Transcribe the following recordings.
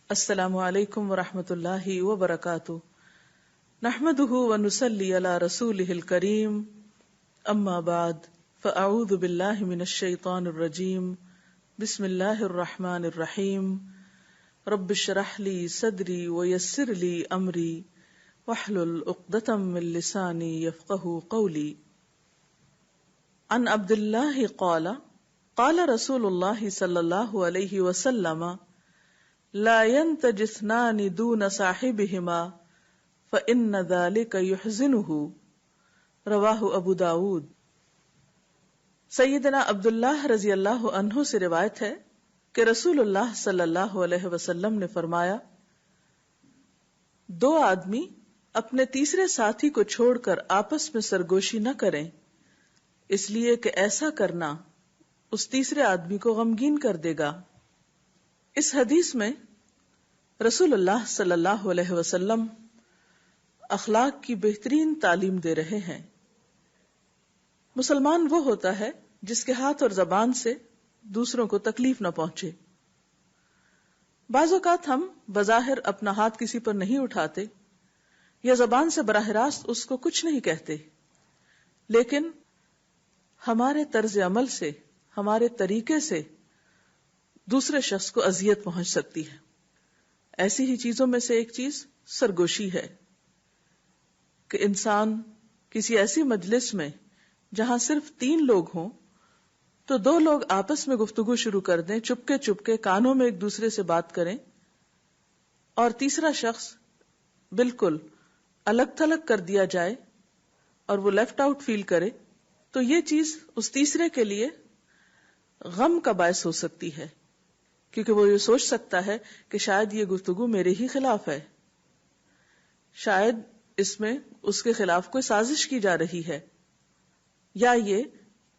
السلام علیکم ورحمۃ اللہ وبرکاتہ، نحمده ونصلی علی رسولہ الکریم، اما بعد فاعوذ باللہ من الشیطان الرجیم، بسم اللہ الرحمن الرحیم، رب اشرح لی صدری ویسر لی امری واحلل عقدۃ من لسانی یفقہوا قولی۔ عن عبد اللہ قال قال رسول اللہ صلی اللہ علیہ وسلم لا ينتج اثنان دون صاحبهما فإن ذلك يحزنه، رواہ ابو داود۔ سیدنا عبداللہ رضی اللہ عنہ سے روایت ہے کہ رسول اللہ صلی اللہ علیہ وسلم نے فرمایا، دو آدمی اپنے تیسرے ساتھی کو چھوڑ کر آپس میں سرگوشی نہ کریں، اس لیے کہ ایسا کرنا اس تیسرے آدمی کو غمگین کر دے گا۔ اس حدیث میں رسول اللہ صلی اللہ علیہ وسلم اخلاق کی بہترین تعلیم دے رہے ہیں۔ مسلمان وہ ہوتا ہے جس کے ہاتھ اور زبان سے دوسروں کو تکلیف نہ پہنچے۔ بعض اوقات ہم بظاہر اپنا ہاتھ کسی پر نہیں اٹھاتے یا زبان سے براہ راست اس کو کچھ نہیں کہتے، لیکن ہمارے طرز عمل سے، ہمارے طریقے سے دوسرے شخص کو اذیت پہنچ سکتی ہے۔ ایسی ہی چیزوں میں سے ایک چیز سرگوشی ہے کہ انسان کسی ایسی مجلس میں جہاں صرف 3 لوگ ہوں تو 2 لوگ آپس میں گفتگو شروع کر دیں، چپکے چپکے کانوں میں ایک دوسرے سے بات کریں، اور تیسرا شخص بالکل الگ تھلگ کر دیا جائے اور وہ لیفٹ آؤٹ فیل کرے، تو یہ چیز اس تیسرے کے لیے غم کا باعث ہو سکتی ہے، کیونکہ وہ یہ سوچ سکتا ہے کہ شاید یہ گفتگو میرے ہی خلاف ہے، شاید اس میں اس کے خلاف کوئی سازش کی جا رہی ہے، یا یہ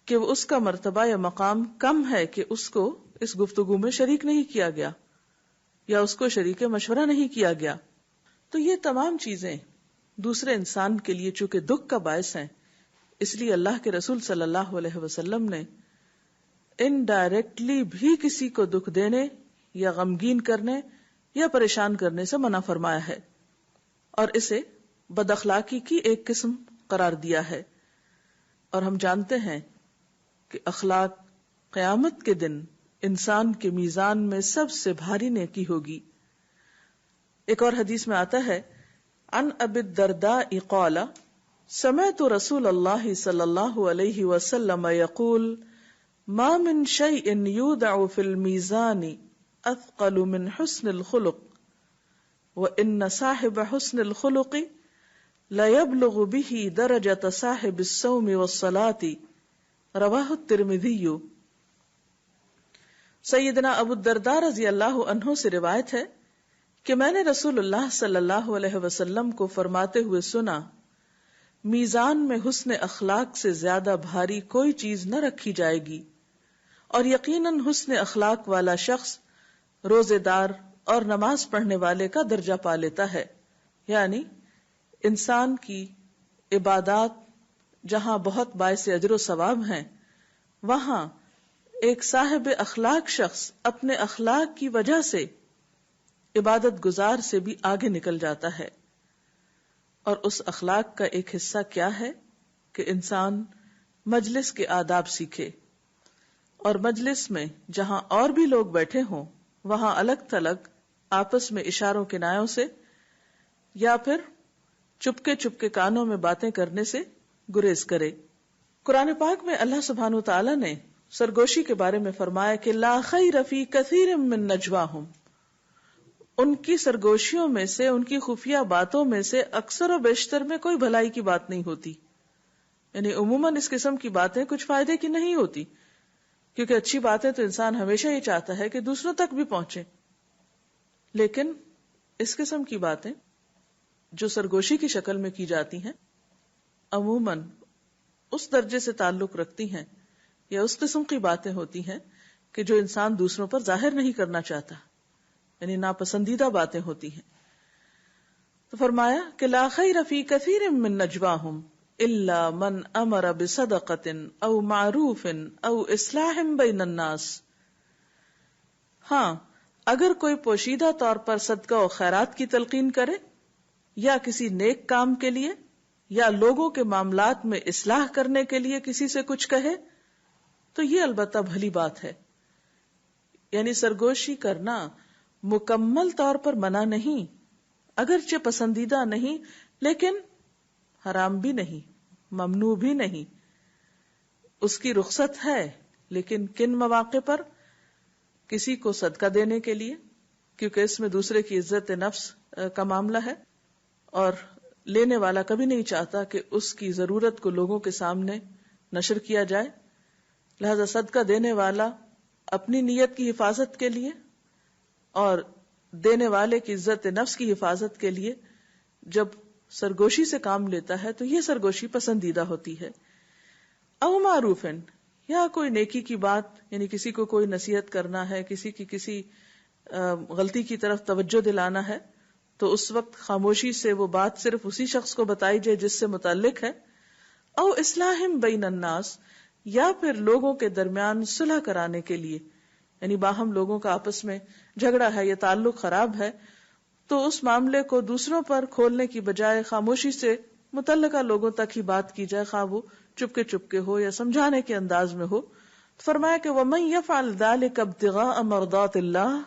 کہ وہ اس کا مرتبہ یا مقام کم ہے کہ اس کو اس گفتگو میں شریک نہیں کیا گیا یا اس کو شریک مشورہ نہیں کیا گیا۔ تو یہ تمام چیزیں دوسرے انسان کے لیے چونکہ دکھ کا باعث ہیں، اس لیے اللہ کے رسول صلی اللہ علیہ وسلم نے انڈائریکٹلی بھی کسی کو دکھ دینے یا غمگین کرنے یا پریشان کرنے سے منع فرمایا ہے، اور اسے بد اخلاقی کی ایک قسم قرار دیا ہے۔ اور ہم جانتے ہیں کہ اخلاق قیامت کے دن انسان کے میزان میں سب سے بھاری نیکی ہوگی۔ ایک اور حدیث میں آتا ہے، عن ابی الدرداء قال سمعت رسول اللہ صلی اللہ علیہ وسلم یقول ما من شیء یودع فی المیزان اثقل من حسن الخلق وان صاحب حسن الخلق لیبلغ به درجۃ صاحب الصوم والصلاة، رواہ الترمذی۔ سیدنا ابو الدرداء رضی اللہ عنہ سے روایت ہے کہ میں نے رسول اللہ صلی اللہ علیہ وسلم کو فرماتے ہوئے سنا، میزان میں حسن اخلاق سے زیادہ بھاری کوئی چیز نہ رکھی جائے گی، اور یقیناً حسن اخلاق والا شخص روزے دار اور نماز پڑھنے والے کا درجہ پا لیتا ہے۔ یعنی انسان کی عبادات جہاں بہت باعث اجر و ثواب ہیں، وہاں ایک صاحب اخلاق شخص اپنے اخلاق کی وجہ سے عبادت گزار سے بھی آگے نکل جاتا ہے۔ اور اس اخلاق کا ایک حصہ کیا ہے کہ انسان مجلس کے آداب سیکھے، اور مجلس میں جہاں اور بھی لوگ بیٹھے ہوں وہاں الگ تھلگ آپس میں اشاروں کنایوں سے یا پھر چپکے چپکے کانوں میں باتیں کرنے سے گریز کرے۔ قرآن پاک میں اللہ سبحانہ وتعالی نے سرگوشی کے بارے میں فرمایا کہ لا خیر فی کثیر من نجواہم، ان کی سرگوشیوں میں سے، ان کی خفیہ باتوں میں سے اکثر و بیشتر میں کوئی بھلائی کی بات نہیں ہوتی، یعنی عموماً اس قسم کی باتیں کچھ فائدے کی نہیں ہوتی، کیونکہ اچھی باتیں تو انسان ہمیشہ یہ چاہتا ہے کہ دوسروں تک بھی پہنچے، لیکن اس قسم کی باتیں جو سرگوشی کی شکل میں کی جاتی ہیں عموماً اس درجے سے تعلق رکھتی ہیں یا اس قسم کی باتیں ہوتی ہیں کہ جو انسان دوسروں پر ظاہر نہیں کرنا چاہتا، یعنی ناپسندیدہ باتیں ہوتی ہیں۔ تو فرمایا کہ لا خیر فی کثیر من نجواہم الا من امر بصدقۃ او معروف او اصلاح بین الناس، ہاں اگر کوئی پوشیدہ طور پر صدقہ و خیرات کی تلقین کرے یا کسی نیک کام کے لیے یا لوگوں کے معاملات میں اصلاح کرنے کے لیے کسی سے کچھ کہے تو یہ البتہ بھلی بات ہے. یعنی سرگوشی کرنا مکمل طور پر منع نہیں، اگرچہ پسندیدہ نہیں لیکن حرام بھی نہیں، ممنوع بھی نہیں. اس کی رخصت ہے، لیکن کن مواقع پر؟ کسی کو صدقہ دینے کے لیے، کیونکہ اس میں دوسرے کی عزت نفس کا معاملہ ہے، اور لینے والا کبھی نہیں چاہتا کہ اس کی ضرورت کو لوگوں کے سامنے نشر کیا جائے. لہذا صدقہ دینے والا اپنی نیت کی حفاظت کے لیے اور دینے والے کی عزت نفس کی حفاظت کے لیے جب سرگوشی سے کام لیتا ہے تو یہ سرگوشی پسندیدہ ہوتی ہے. او معروفن، یا کوئی نیکی کی بات، یعنی کسی کو کوئی نصیحت کرنا ہے، کسی کی کسی غلطی کی طرف توجہ دلانا ہے، تو اس وقت خاموشی سے وہ بات صرف اسی شخص کو بتائی جائے جس سے متعلق ہے. او اصلاحم بین الناس، یا پھر لوگوں کے درمیان صلح کرانے کے لیے، یعنی باہم لوگوں کا آپس میں جھگڑا ہے یا تعلق خراب ہے تو اس معاملے کو دوسروں پر کھولنے کی بجائے خاموشی سے متعلقہ لوگوں تک ہی بات کی جائے، خواہ وہ چپکے چپکے ہو یا سمجھانے کے انداز میں ہو. فرمایا کہ وَمَن يَفْعَلْ ذَلِكَ ابْتِغَاءَ مَرْضَاتِ اللَّهِ،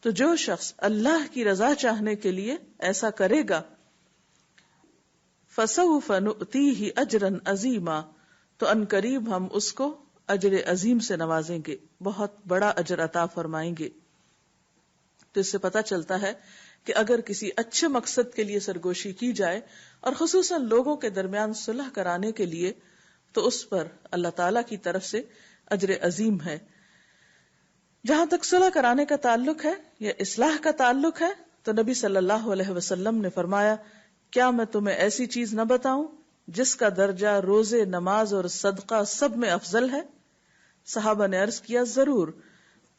تو جو شخص اللہ کی رضا چاہنے کے لیے ایسا کرے گا، فَسَوْفَ نُؤْتِيهِ أَجْرًا عَظِيمًا، تو ان قریب ہم اس کو اجر عظیم سے نوازیں گے، بہت بڑا اجر عطا فرمائیں گے. تو اس سے پتہ چلتا ہے کہ اگر کسی اچھے مقصد کے لیے سرگوشی کی جائے اور خصوصاً لوگوں کے درمیان صلح کرانے کے لیے، تو اس پر اللہ تعالی کی طرف سے اجر عظیم ہے. جہاں تک صلح کرانے کا تعلق ہے یا اصلاح کا تعلق ہے تو نبی صلی اللہ علیہ وسلم نے فرمایا، کیا میں تمہیں ایسی چیز نہ بتاؤں جس کا درجہ روزے، نماز اور صدقہ سب میں افضل ہے؟ صحابہ نے عرض کیا، ضرور.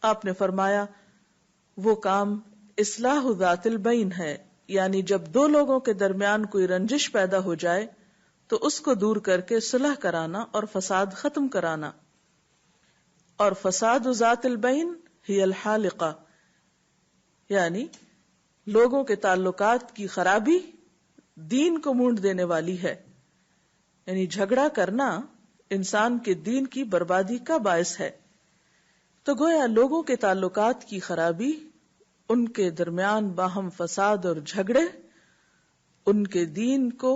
آپ نے فرمایا، وہ کام اصلاح ذات البین ہے، یعنی جب دو لوگوں کے درمیان کوئی رنجش پیدا ہو جائے تو اس کو دور کر کے صلح کرانا اور فساد ختم کرانا. اور فساد ذات البین ہی الحالقہ، یعنی لوگوں کے تعلقات کی خرابی دین کو مونڈ دینے والی ہے. یعنی جھگڑا کرنا انسان کے دین کی بربادی کا باعث ہے. تو گویا لوگوں کے تعلقات کی خرابی، ان کے درمیان باہم فساد اور جھگڑے ان کے دین کو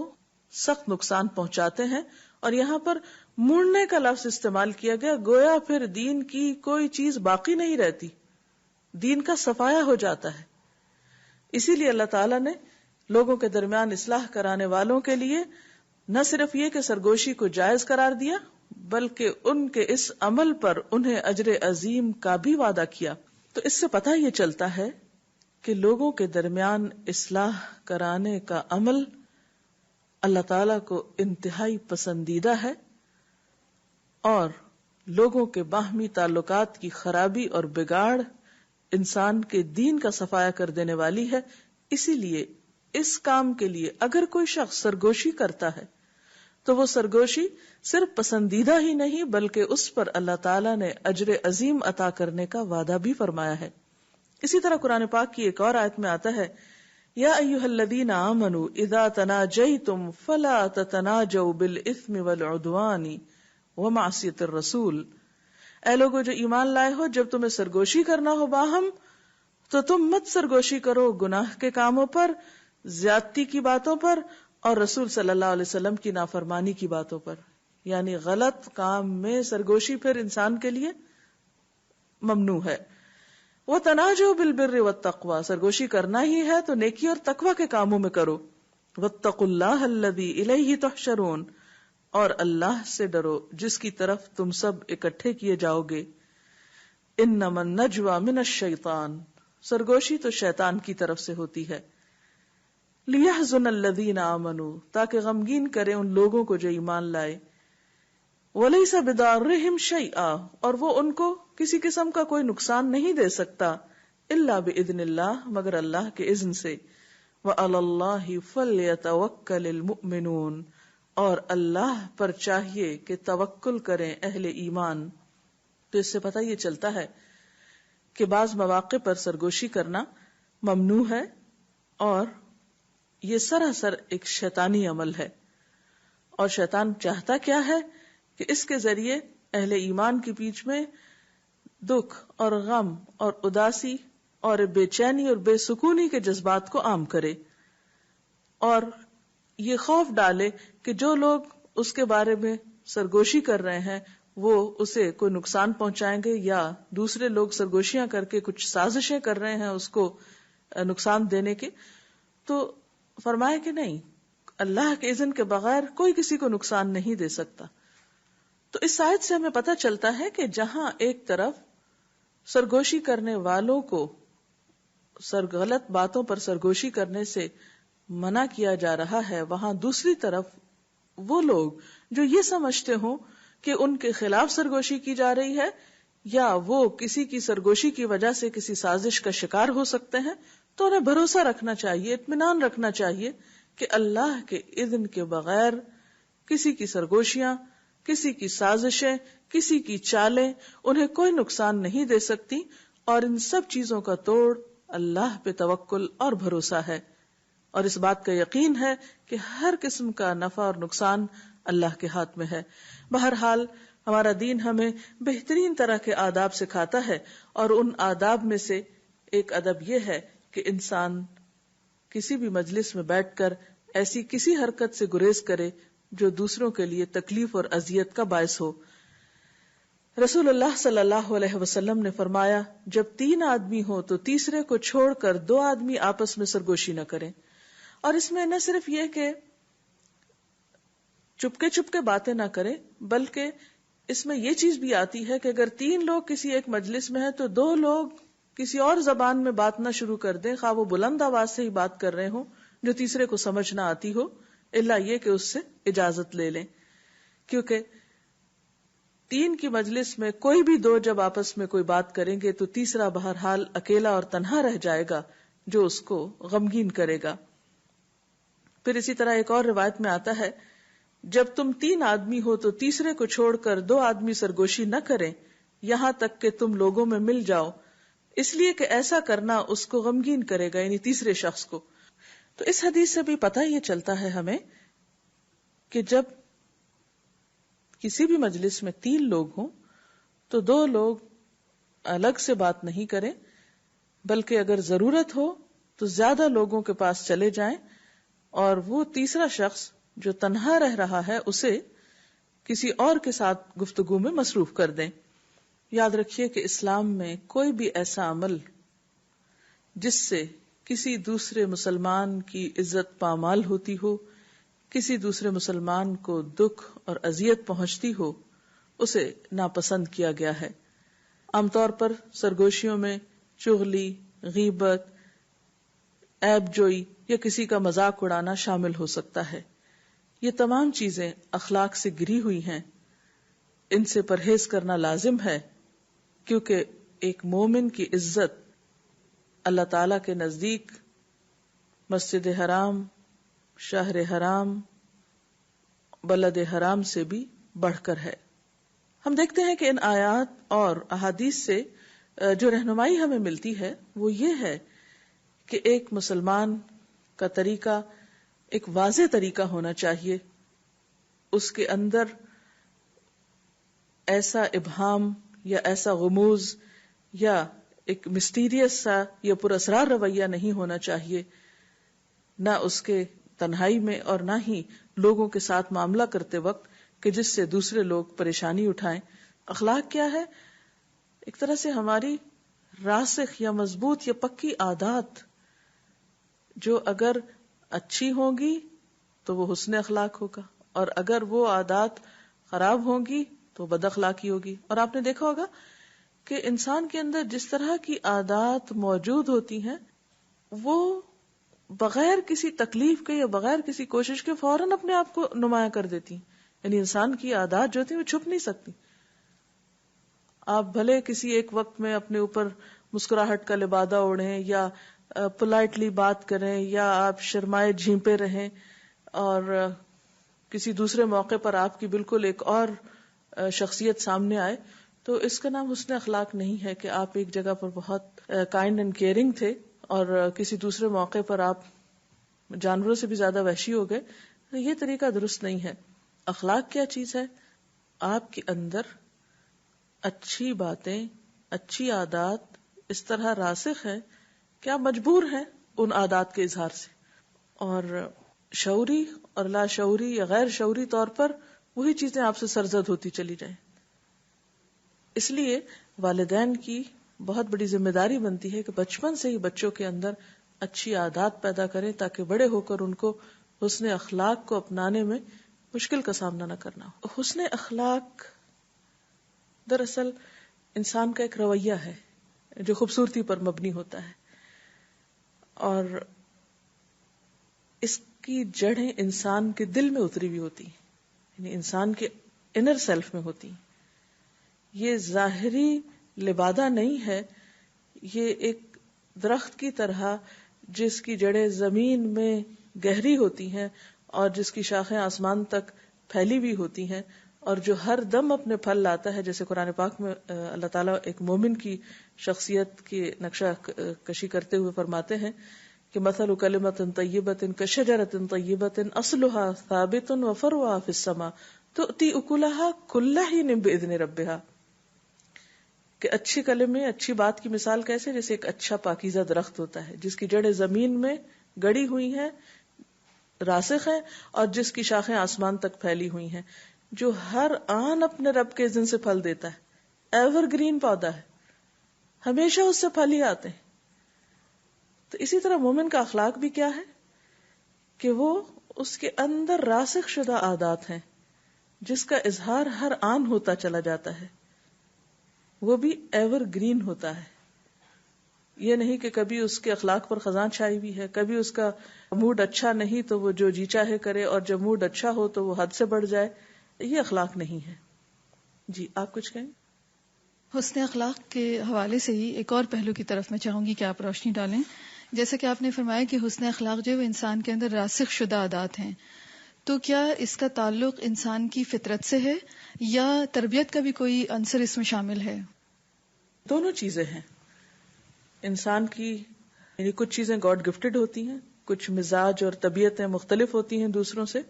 سخت نقصان پہنچاتے ہیں. اور یہاں پر مونڈنے کا لفظ استعمال کیا گیا، گویا پھر دین کی کوئی چیز باقی نہیں رہتی، دین کا صفایا ہو جاتا ہے. اسی لیے اللہ تعالیٰ نے لوگوں کے درمیان اصلاح کرانے والوں کے لیے نہ صرف یہ کہ سرگوشی کو جائز قرار دیا، بلکہ ان کے اس عمل پر انہیں اجر عظیم کا بھی وعدہ کیا. تو اس سے پتہ یہ چلتا ہے کہ لوگوں کے درمیان اصلاح کرانے کا عمل اللہ تعالیٰ کو انتہائی پسندیدہ ہے اور لوگوں کے باہمی تعلقات کی خرابی اور بگاڑ انسان کے دین کا صفایا کر دینے والی ہے. اسی لیے اس کام کے لیے اگر کوئی شخص سرگوشی کرتا ہے تو وہ سرگوشی صرف پسندیدہ ہی نہیں بلکہ اس پر اللہ تعالیٰ نے اجر عظیم عطا کرنے کا وعدہ بھی فرمایا ہے. اسی طرح قرآن پاک کی ایک اور آیت میں آتا ہے، یا ایھا الذین آمنوا اذا تناجیتم فلا تتناجوا بالاثم والعدوان ومعصیۃ الرسول، اے لوگو جو ایمان لائے ہو، جب تمہیں سرگوشی کرنا ہو باہم تو تم مت سرگوشی کرو گناہ کے کاموں پر، زیادتی کی باتوں پر اور رسول صلی اللہ علیہ وسلم کی نافرمانی کی باتوں پر. یعنی غلط کام میں سرگوشی پھر انسان کے لیے ممنوع ہے. وَتَنَاجَوْا بِالْبِرِّ وَالتَّقْوَى، سرگوشی کرنا ہی ہے تو نیکی اور تقوی کے کاموں میں کرو. وَاتَّقُوا اللَّهَ الَّذِي إِلَيْهِ تُحْشَرُونَ، اور اللہ سے ڈرو جس کی طرف تم سب اکٹھے کیے جاؤ گے. إِنَّمَا النَّجْوَى مِنَ الشَّيْطَانِ، سرگوشی تو شیطان کی طرف سے ہوتی ہے. لِيَحْزُنَ الَّذِينَ آمَنُوا، تاکہ غمگین کرے ان لوگوں کو جو ایمان لائے. وَلَيْسَ بِضَارِّهِمْ شَيْئًا، اور وہ ان کو کسی قسم کا کوئی نقصان نہیں دے سکتا، إِلَّا بِإِذْنِ اللَّهِ، مگر اللہ کے اذن سے. وَعَلَى اللَّهِ فَلْيَتَوَكَّلِ الْمُؤْمِنُونَ، اور اللہ پر چاہیے کہ توکل کریں اہل ایمان. تو اس سے پتہ یہ چلتا ہے کہ بعض مواقع پر سرگوشی کرنا ممنوع ہے، اور یہ سراسر ایک شیطانی عمل ہے، اور شیطان چاہتا کیا ہے کہ اس کے ذریعے اہل ایمان کے بیچ میں دکھ اور غم اور اداسی اور بے چینی اور بے سکونی کے جذبات کو عام کرے، اور یہ خوف ڈالے کہ جو لوگ اس کے بارے میں سرگوشی کر رہے ہیں وہ اسے کوئی نقصان پہنچائیں گے، یا دوسرے لوگ سرگوشیاں کر کے کچھ سازشیں کر رہے ہیں اس کو نقصان دینے کے. تو فرمایا کہ نہیں، اللہ کے اذن کے بغیر کوئی کسی کو نقصان نہیں دے سکتا. تو اس آیت سے ہمیں پتہ چلتا ہے کہ جہاں ایک طرف سرگوشی کرنے والوں کو غلط باتوں پر سرگوشی کرنے سے منع کیا جا رہا ہے، وہاں دوسری طرف وہ لوگ جو یہ سمجھتے ہوں کہ ان کے خلاف سرگوشی کی جا رہی ہے، یا وہ کسی کی سرگوشی کی وجہ سے کسی سازش کا شکار ہو سکتے ہیں، تو انہیں بھروسہ رکھنا چاہیے، اطمینان رکھنا چاہیے کہ اللہ کے اذن کے بغیر کسی کی سرگوشیاں، کسی کی سازشیں، کسی کی چالیں انہیں کوئی نقصان نہیں دے سکتی، اور ان سب چیزوں کا توڑ اللہ پہ توکل اور بھروسہ ہے، اور اس بات کا یقین ہے کہ ہر قسم کا نفع اور نقصان اللہ کے ہاتھ میں ہے. بہرحال ہمارا دین ہمیں بہترین طرح کے آداب سکھاتا ہے، اور ان آداب میں سے ایک ادب یہ ہے کہ انسان کسی بھی مجلس میں بیٹھ کر ایسی کسی حرکت سے گریز کرے جو دوسروں کے لیے تکلیف اور اذیت کا باعث ہو. رسول اللہ صلی اللہ علیہ وسلم نے فرمایا، جب 3 آدمی ہو تو تیسرے کو چھوڑ کر 2 آدمی آپس میں سرگوشی نہ کریں. اور اس میں نہ صرف یہ کہ چپکے چپکے باتیں نہ کریں، بلکہ اس میں یہ چیز بھی آتی ہے کہ اگر 3 لوگ کسی ایک مجلس میں ہیں تو 2 لوگ کسی اور زبان میں بات نہ شروع کر دیں، خواہ وہ بلند آواز سے ہی بات کر رہے ہوں جو تیسرے کو سمجھ نہ آتی ہو، الا یہ کہ اس سے اجازت لے لیں. کیونکہ 3 کی مجلس میں کوئی بھی 2 جب آپس میں کوئی بات کریں گے تو تیسرا بہرحال اکیلا اور تنہا رہ جائے گا جو اس کو غمگین کرے گا. پھر اسی طرح ایک اور روایت میں آتا ہے، جب تم 3 آدمی ہو تو تیسرے کو چھوڑ کر 2 آدمی سرگوشی نہ کریں یہاں تک کہ تم لوگوں میں مل جاؤ، اس لیے کہ ایسا کرنا اس کو غمگین کرے گا، یعنی تیسرے شخص کو. تو اس حدیث سے بھی پتہ یہ چلتا ہے ہمیں کہ جب کسی بھی مجلس میں 3 لوگ ہوں تو 2 لوگ الگ سے بات نہیں کریں، بلکہ اگر ضرورت ہو تو زیادہ لوگوں کے پاس چلے جائیں اور وہ تیسرا شخص جو تنہا رہ رہا ہے اسے کسی اور کے ساتھ گفتگو میں مصروف کر دیں. یاد رکھیے کہ اسلام میں کوئی بھی ایسا عمل جس سے کسی دوسرے مسلمان کی عزت پامال ہوتی ہو، کسی دوسرے مسلمان کو دکھ اور اذیت پہنچتی ہو، اسے ناپسند کیا گیا ہے. عام طور پر سرگوشیوں میں چغلی، غیبت، عیب جوئی یا کسی کا مذاق اڑانا شامل ہو سکتا ہے. یہ تمام چیزیں اخلاق سے گری ہوئی ہیں، ان سے پرہیز کرنا لازم ہے، کیونکہ ایک مومن کی عزت اللہ تعالی کے نزدیک مسجد حرام، شہر حرام، بلد حرام سے بھی بڑھ کر ہے. ہم دیکھتے ہیں کہ ان آیات اور احادیث سے جو رہنمائی ہمیں ملتی ہے وہ یہ ہے کہ ایک مسلمان کا طریقہ ایک واضح طریقہ ہونا چاہیے، اس کے اندر ایسا ابہام یا ایسا غموض یا ایک مسٹیریس سا یا پراسرار رویہ نہیں ہونا چاہیے، نہ اس کے تنہائی میں اور نہ ہی لوگوں کے ساتھ معاملہ کرتے وقت کہ جس سے دوسرے لوگ پریشانی اٹھائیں. اخلاق کیا ہے؟ ایک طرح سے ہماری راسخ یا مضبوط یا پکی عادات جو اگر اچھی ہوں گی تو وہ حسن اخلاق ہوگا، اور اگر وہ عادات خراب ہوں گی تو بد اخلاقی ہوگی. اور آپ نے دیکھا ہوگا کہ انسان کے اندر جس طرح کی عادات موجود ہوتی ہیں وہ بغیر کسی تکلیف کے یا بغیر کسی کوشش کے فوراً اپنے آپ کو نمایاں کر دیتی ہیں. یعنی انسان کی عادات جو ہوتی ہیں وہ چھپ نہیں سکتی. آپ بھلے کسی ایک وقت میں اپنے اوپر مسکراہٹ کا لبادہ اوڑھیں یا پولائٹلی بات کریں یا آپ شرمائے جھینپے رہیں، اور کسی دوسرے موقع پر آپ کی بالکل ایک اور شخصیت سامنے آئے، تو اس کا نام حسن اخلاق نہیں ہے کہ آپ ایک جگہ پر بہت کائنڈ اینڈ کیئرنگ تھے اور کسی دوسرے موقع پر آپ جانوروں سے بھی زیادہ وحشی ہو گئے. یہ طریقہ درست نہیں ہے. اخلاق کیا چیز ہے؟ آپ کے اندر اچھی باتیں، اچھی عادات اس طرح راسخ ہیں کہ آپ مجبور ہیں ان عادات کے اظہار سے، اور شعوری اور لا شعوری یا غیر شعوری طور پر وہی چیزیں آپ سے سرزد ہوتی چلی جائیں. اس لیے والدین کی بہت بڑی ذمہ داری بنتی ہے کہ بچپن سے ہی بچوں کے اندر اچھی عادات پیدا کریں تاکہ بڑے ہو کر ان کو حسن اخلاق کو اپنانے میں مشکل کا سامنا نہ کرنا ہو. حسن اخلاق دراصل انسان کا ایک رویہ ہے جو خوبصورتی پر مبنی ہوتا ہے، اور اس کی جڑیں انسان کے دل میں اتری ہوئی ہوتی ہیں، یعنی انسان کے انر سیلف میں ہوتی ہیں. یہ ظاہری لبادہ نہیں ہے، یہ ایک درخت کی طرح جس کی جڑیں زمین میں گہری ہوتی ہیں اور جس کی شاخیں آسمان تک پھیلی ہوئی ہوتی ہیں اور جو ہر دم اپنے پھل لاتا ہے. جیسے قرآن پاک میں اللہ تعالیٰ ایک مومن کی شخصیت کی نقشہ کشی کرتے ہوئے فرماتے ہیں کہ مثل کلمۃ طیبۃ کشجرۃ طیبۃ اصلھا ثابت وفرعها فی السماء تؤتی اکلھا کل حین باذن ربھا. کہ اچھی کلمے، اچھی بات کی مثال کیسے؟ جیسے ایک اچھا پاکیزہ درخت ہوتا ہے جس کی جڑیں زمین میں گڑی ہوئی ہیں، راسخ ہیں، اور جس کی شاخیں آسمان تک پھیلی ہوئی ہیں، جو ہر آن اپنے رب کے اذن سے پھل دیتا ہے. ایور گرین پودا ہے، ہمیشہ اس سے پھل ہی آتے ہیں. تو اسی طرح مومن کا اخلاق بھی کیا ہے کہ وہ اس کے اندر راسخ شدہ عادات ہیں جس کا اظہار ہر آن ہوتا چلا جاتا ہے، وہ بھی ایور گرین ہوتا ہے. یہ نہیں کہ کبھی اس کے اخلاق پر خزاں چھائی ہوئی ہے، کبھی اس کا موڈ اچھا نہیں تو وہ جو جی چاہے کرے، اور جب موڈ اچھا ہو تو وہ حد سے بڑھ جائے. یہ اخلاق نہیں ہے. جی آپ کچھ کہیں؟ حسن اخلاق کے حوالے سے ہی ایک اور پہلو کی طرف میں چاہوں گی کہ آپ روشنی ڈالیں. جیسا کہ آپ نے فرمایا کہ حسن اخلاق جو ہے وہ انسان کے اندر راسخ شدہ عادات ہیں، تو کیا اس کا تعلق انسان کی فطرت سے ہے یا تربیت کا بھی کوئی عنصر اس میں شامل ہے؟ دونوں چیزیں ہیں. انسان کی یعنی کچھ چیزیں گاڈ گفٹڈ ہوتی ہیں، کچھ مزاج اور طبیعتیں مختلف ہوتی ہیں دوسروں سے،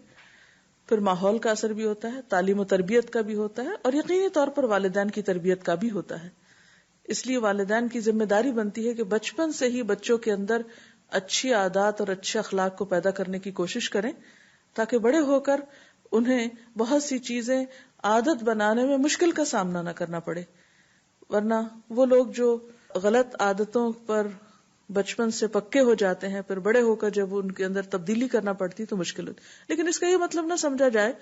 پھر ماحول کا اثر بھی ہوتا ہے، تعلیم و تربیت کا بھی ہوتا ہے، اور یقینی طور پر والدین کی تربیت کا بھی ہوتا ہے. اس لیے والدین کی ذمہ داری بنتی ہے کہ بچپن سے ہی بچوں کے اندر اچھی عادات اور اچھے اخلاق کو پیدا کرنے کی کوشش کریں تاکہ بڑے ہو کر انہیں بہت سی چیزیں عادت بنانے میں مشکل کا سامنا نہ کرنا پڑے. ورنہ وہ لوگ جو غلط عادتوں پر بچپن سے پکے ہو جاتے ہیں، پھر بڑے ہو کر جب ان کے اندر تبدیلی کرنا پڑتی تو مشکل ہوتی. لیکن اس کا یہ مطلب نہ سمجھا جائے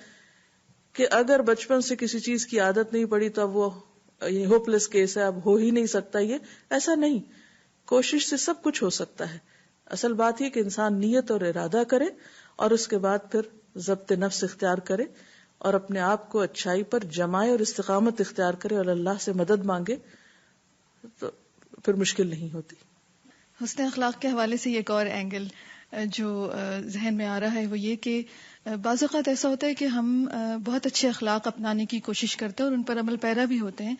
کہ اگر بچپن سے کسی چیز کی عادت نہیں پڑی تو اب وہ ہوپ لیس کیس ہے، اب ہو ہی نہیں سکتا. یہ ایسا نہیں، کوشش سے سب کچھ ہو سکتا ہے. اصل بات یہ کہ انسان نیت اور ارادہ کرے اور اس کے بعد پھر ضبط نفس اختیار کرے اور اپنے آپ کو اچھائی پر جمائے اور استقامت اختیار کرے اور اللہ سے مدد مانگے، تو پھر مشکل نہیں ہوتی. حسن اخلاق کے حوالے سے ایک اور اینگل جو ذہن میں آ رہا ہے وہ یہ کہ بعض اوقات ایسا ہوتا ہے کہ ہم بہت اچھے اخلاق اپنانے کی کوشش کرتے ہیں اور ان پر عمل پیرا بھی ہوتے ہیں،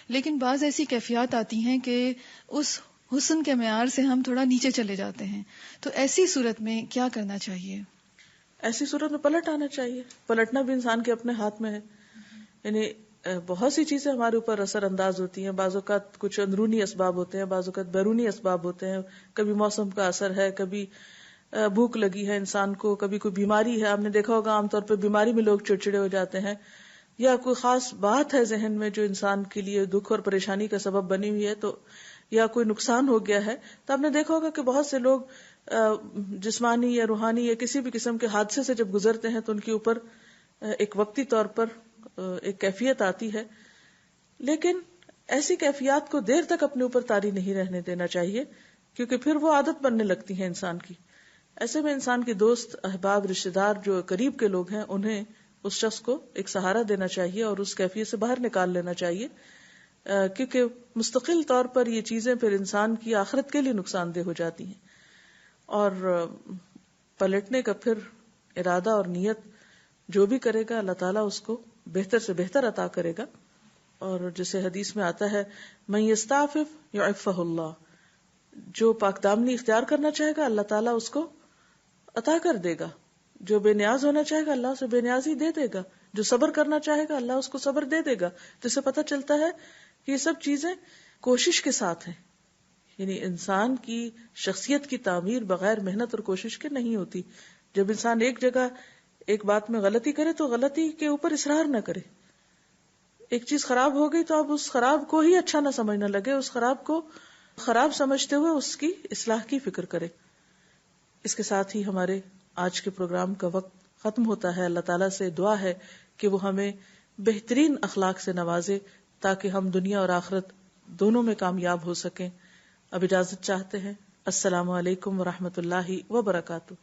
لیکن بعض ایسی کیفیات آتی ہیں کہ اس حسن کے معیار سے ہم تھوڑا نیچے چلے جاتے ہیں. تو ایسی صورت میں کیا کرنا چاہیے؟ ایسی صورت میں پلٹ آنا چاہیے. پلٹنا بھی انسان کے اپنے ہاتھ میں ہے. یعنی بہت سی چیزیں ہمارے اوپر اثر انداز ہوتی ہیں. بعض اوقات کچھ اندرونی اسباب ہوتے ہیں، بعض اوقات بیرونی اسباب ہوتے ہیں. کبھی موسم کا اثر ہے، کبھی بھوک لگی ہے انسان کو، کبھی کوئی بیماری ہے. آپ نے دیکھا ہوگا عام طور پہ بیماری میں لوگ چڑچڑے ہو جاتے ہیں، یا کوئی خاص بات ہے ذہن میں جو انسان کے لیے دکھ اور پریشانی کا سبب بنی ہوئی ہے، تو یا کوئی نقصان ہو گیا ہے. تو آپ نے دیکھا ہوگا کہ بہت سے لوگ جسمانی یا روحانی یا کسی بھی قسم کے حادثے سے جب گزرتے ہیں تو ان کے اوپر ایک وقتی طور پر ایک کیفیت آتی ہے. لیکن ایسی کیفیات کو دیر تک اپنے اوپر طاری نہیں رہنے دینا چاہیے، کیونکہ پھر وہ عادت بننے لگتی ہے انسان کی. ایسے میں انسان کے دوست، احباب، رشتہ دار جو قریب کے لوگ ہیں انہیں اس شخص کو ایک سہارا دینا چاہیے اور اس کیفیت سے باہر نکال لینا چاہیے، کیونکہ مستقل طور پر یہ چیزیں پھر انسان کی آخرت کے لیے نقصان دہ ہو جاتی ہیں. اور پلٹنے کا پھر ارادہ اور نیت جو بھی کرے گا اللہ تعالیٰ اس کو بہتر سے بہتر عطا کرے گا. اور جیسے حدیث میں آتا ہے من یستعفف یعفہ اللہ، جو پاک دامنی اختیار کرنا چاہے گا اللہ تعالیٰ اس کو عطا کر دے گا، جو بے نیاز ہونا چاہے گا اللہ اسے بے نیازی دے دے گا، جو صبر کرنا چاہے گا اللہ اس کو صبر دے دے گا. جس سے پتہ چلتا ہے کہ یہ سب چیزیں کوشش کے ساتھ ہیں. یعنی انسان کی شخصیت کی تعمیر بغیر محنت اور کوشش کے نہیں ہوتی. جب انسان ایک جگہ ایک بات میں غلطی کرے تو غلطی کے اوپر اصرار نہ کرے. ایک چیز خراب ہو گئی تو اب اس خراب کو ہی اچھا نہ سمجھنے لگے، اس خراب کو خراب سمجھتے ہوئے اس کی اصلاح کی فکر کرے. اس کے ساتھ ہی ہمارے آج کے پروگرام کا وقت ختم ہوتا ہے. اللہ تعالیٰ سے دعا ہے کہ وہ ہمیں بہترین اخلاق سے نوازے تاکہ ہم دنیا اور آخرت دونوں میں کامیاب ہو سکیں. اب اجازت چاہتے ہیں. السلام علیکم ورحمۃ اللہ وبرکاتہ.